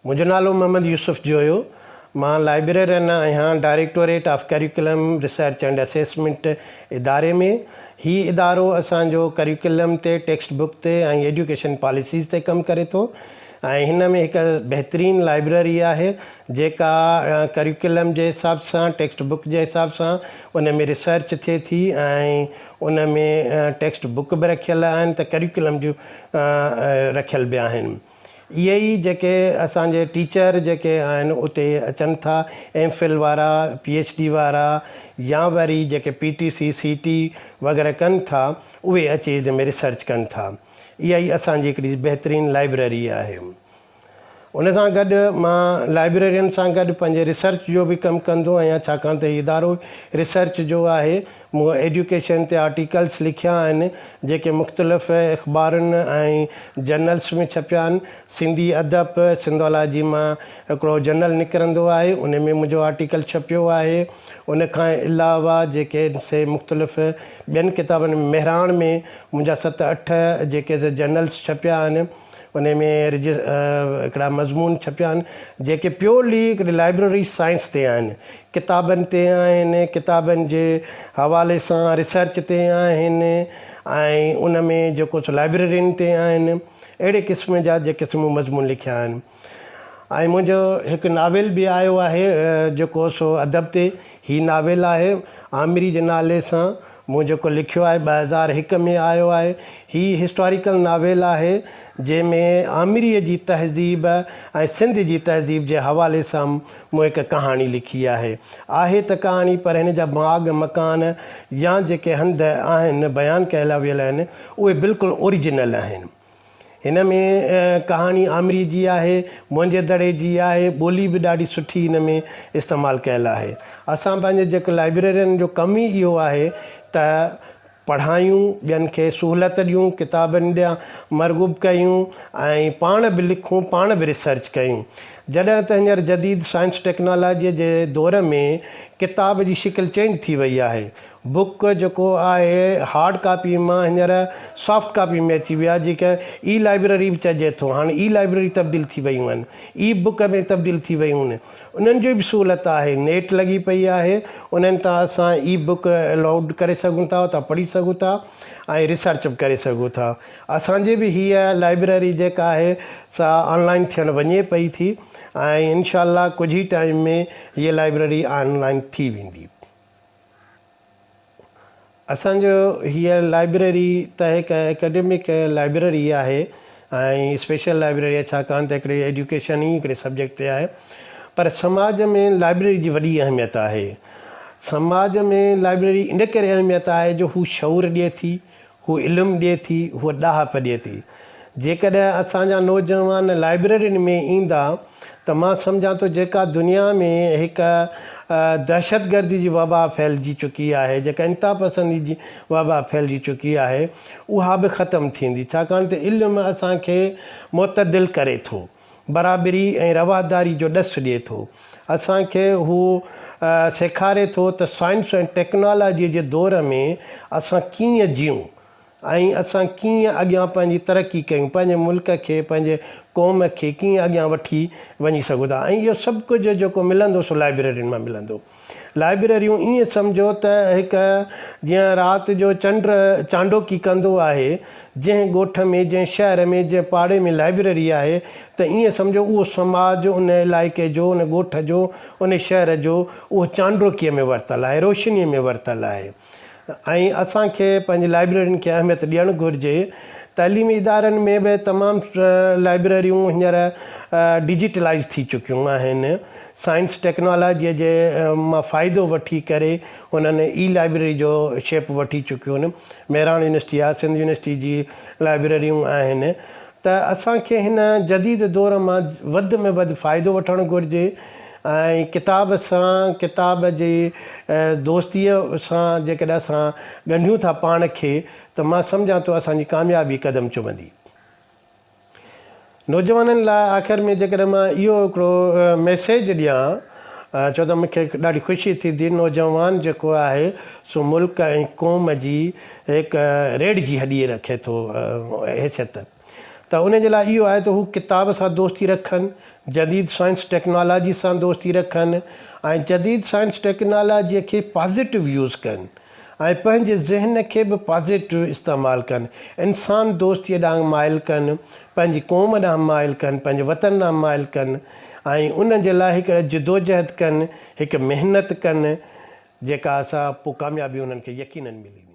मुझो नालो मोहम्मद यूसुफ जो हुयो। मां लाइब्रेरियन आहियां directorate of curriculum research and assessment इदारे में। ही इदारो असांजो करिकुलम ते टेक्स्ट बुक ते ऐं एजुकेशन पॉलिसीज़ ते कमु करे थो ऐं हिन में हिकु बहितरीनु लाइब्रेरी आहे जेका करिकुलम जे हिसाब सां टेक्स्ट बुक जे हिसाब सां उन में रिसर्च थिए थी ऐं उन में टेक्स्ट बुक बि रखियल आहिनि त करिकुलम जूं रखियल बि आहिनि। इहे ई जेके असांजे टीचर जेके आहिनि उते अचनि था एमफिल वारा PhD वारा या वरी जेके PTC CT वग़ैरह कनि था उहे अची हिन में रिसर्च कनि था। इहा ई असांजी हिकिड़ी बहितरीनु लाइब्रेरी आहे। उन सां गॾु मां लाइब्रेरियन सां गॾु पंहिंजे रिसर्च जो बि कमु कंदो आहियां छाकाणि त इदारो रिसर्च जो आहे। मूं एजुकेशन ते आर्टिकल्स लिखिया आहिनि जेके मुख़्तलिफ़ अख़बारुनि ऐं जर्नल्स में छपिया आहिनि। सिंधी अदब सिंधोलॉजी मां हिकिड़ो जर्नल निकिरंदो आहे, उन में मुंहिंजो आर्टिकल छपियो आहे। उन खां अलावा जेके से मुख़्तलिफ़ ॿियनि किताबनि में मेहराण में मुंहिंजा 7-8 जेके जर्नल्स छपिया आहिनि। उन में हिकिड़ा मज़मून छपिया आहिनि जेके प्योरली हिकिड़ी लाइब्रेरी साइंस ते आहिनि, किताबनि ते आहिनि, किताबनि जे हवाले सां रिसर्च ते आहिनि ऐं उन में जेको लाइब्रेरियुनि ते आहिनि। अहिड़े क़िस्म जा जेके मज़मून लिखिया आहिनि। ऐं मुंहिंजो हिकु नावेल बि आयो आहे जेको सो अदब ते। ही नावेल आहे आमिरी जे नाले सां। मूं जेको लिखियो आहे 2001 में आयो आहे। ही हिस्टोरिकल नावेल आहे जंहिंमें आमिरीअ जी तहज़ीब ऐं सिंध जी तहज़ीब जे हवाले सां मूं हिकु कहाणी लिखी आहे। त कहाणी पर हिन जा बाग़ मकान या जेके हंध आहिनि बयानु कयल वियल आहिनि उहे बिल्कुलु ओरिजिनल आहिनि। हिन में कहाणी आमिरी जी आहे, मुंहिंजे दड़े जी आहे, ॿोली बि ॾाढी सुठी हिन में इस्तेमालु कयल आहे। असां पंहिंजे जेके लाइब्रेरियन जो कमु ई इहो आहे त पढ़ायूं, ॿियनि खे सहूलियत ॾियूं, किताबनि ॾियां मरग़ूब कयूं ऐं पाण बि लिखूं, पाण बि रिसर्च कयूं। जॾहिं त हींअर जदीद साइंस टेक्नोलॉजीअ जे दौर में किताब जी शिकिल चेंज थी वई आहे। बुक जेको आहे हार्ड कापी मां हींअर सॉफ्ट कापी में अची विया, जेके ई लाइब्रेरी बि चइजे थो। हाणे ई लाइब्रेरी तब्दील थी वियूं आहिनि, ई बुक में तब्दील थी वियूं आहिनि। उन्हनि जो बि सहूलियत आहे, नेट लॻी पई आहे, उन्हनि तां असां ई बुक लोड करे सघूं था, उतां पढ़ी सघूं था ऐं रिसर्च बि करे सघूं था। असांजी बि हीअ लाइब्रेरी जेका आहे सा ऑनलाइन थियणु वञे पई थी ऐं इनशाअल्लाह कुझु ई टाइम में हीअ लाइब्रेरी ऑनलाइन थी वेंदी। असांजो हीअ लाइब्रेरी त हिकु एकेडमिक लाइब्रेरी आहे ऐं स्पेशल लाइब्रेरी आहे छाकाणि त हिकिड़ी एजुकेशन ई हिकिड़े सब्जेक्ट ते आहे। पर समाज में लाइब्रेरी जी वॾी अहमियत आहे। समाज में लाइब्रेरी इन करे अहमियत आहे जो हू शऊर ॾिए थी, हू इल्मु ॾिए थी, हूअ ॾाहप ॾिए थी। जेकॾहिं असांजा नौजवान लाइब्रेरियुनि में ईंदा त मां सम्झां थो जेका दुनिया में हिकु दहशतगर्दी जी वबा फैलिजी चुकी आहे, जेका इंता पसंदी जी वबा फैलिजी चुकी आहे, उहा बि ख़तमु थींदी। छाकाणि त इल्मु असांखे मुतदिल करे थो, बराबरी ऐं रवादारी जो ॾसु ॾिए थो। असांखे हू सेखारे थो त साइंस ऐं टेक्नोलॉजीअ जे दौर में असां कीअं जियूं ऐं असां कीअं अॻियां पंहिंजी तरक़ी कयूं, पंहिंजे मुल्क खे, पंहिंजे क़ौम खे कीअं अॻियां वठी वञी सघूं था। ऐं इहो सभु कुझु जेको मिलंदो सो लाइब्रेरियुनि मां मिलंदो। लाइब्रेरियूं ईअं सम्झो त हिकु जीअं राति जो चंड चांडोकी कंदो आहे, जंहिं ॻोठ में, जंहिं शहर में, जंहिं पाड़े में लाइब्रेरी आहे त ईअं सम्झो उहो समाज उन इलाइक़े जो, उन ॻोठ जो, उन शहर जो उहो चांडोकीअ में वरितलु आहे, रोशनीअ में वरितलु आहे। ऐं असांखे पंहिंजी लाइब्रेरियुनि खे अहमियत ॾियणु घुरिजे। तइलीमी इदारनि में बि तमामु लाइब्रेरियूं हींअर डिजिटलाइज़ थी चुकियूं आहिनि। साइंस टेक्नोलॉजीअ जे मां फ़ाइदो वठी करे उन्हनि ई लाइब्रेरी जो शेप वठी चुकियूं आहिनि। मेहरान यूनिवर्सिटी आहे, सिंध यूनिवर्सिटी जी लाइब्रेरियूं आहिनि। त असांखे हिन जदीद दौर मां वधि में वधि फ़ाइदो वठणु घुरिजे ऐं किताब सां, किताब जी दोस्तीअ सां जेकॾहिं असां ॻंढियूं था पाण खे त मां सम्झां थो असांजी कामयाबी क़दम चुमंदी। नौजवाननि लाइ आख़िर में जेकॾहिं मां इहो हिकिड़ो मैसेज ॾियां छो त मूंखे ॾाढी ख़ुशी थींदी। नौजवान जेको आहे सो मुल्क ऐं क़ौम जी हिकु रेड जी हॾी रखे थो हैसियत। त उन जे लाइ इहो आहे त हू किताब सां दोस्ती रखनि, जदीद साइंस टेक्नोलॉजी सां दोस्ती रखनि ऐं जदीद साइंस टेक्नोलॉजीअ खे पॉज़िटिव यूज़ कनि ऐं पंहिंजे ज़हन खे बि पॉज़िटिव इस्तेमालु कनि, इंसान दोस्तीअ ॾांहुं माइल कनि, पंहिंजी क़ौम ॾांहुं माइल कनि, पंहिंजे वतन ॾांहुं माइल कनि ऐं उन जे लाइ हिकु जदोजहद कनि, हिकु महिनत कनि जेका असां पोइ कामयाबी उन्हनि खे यकीनन मिली।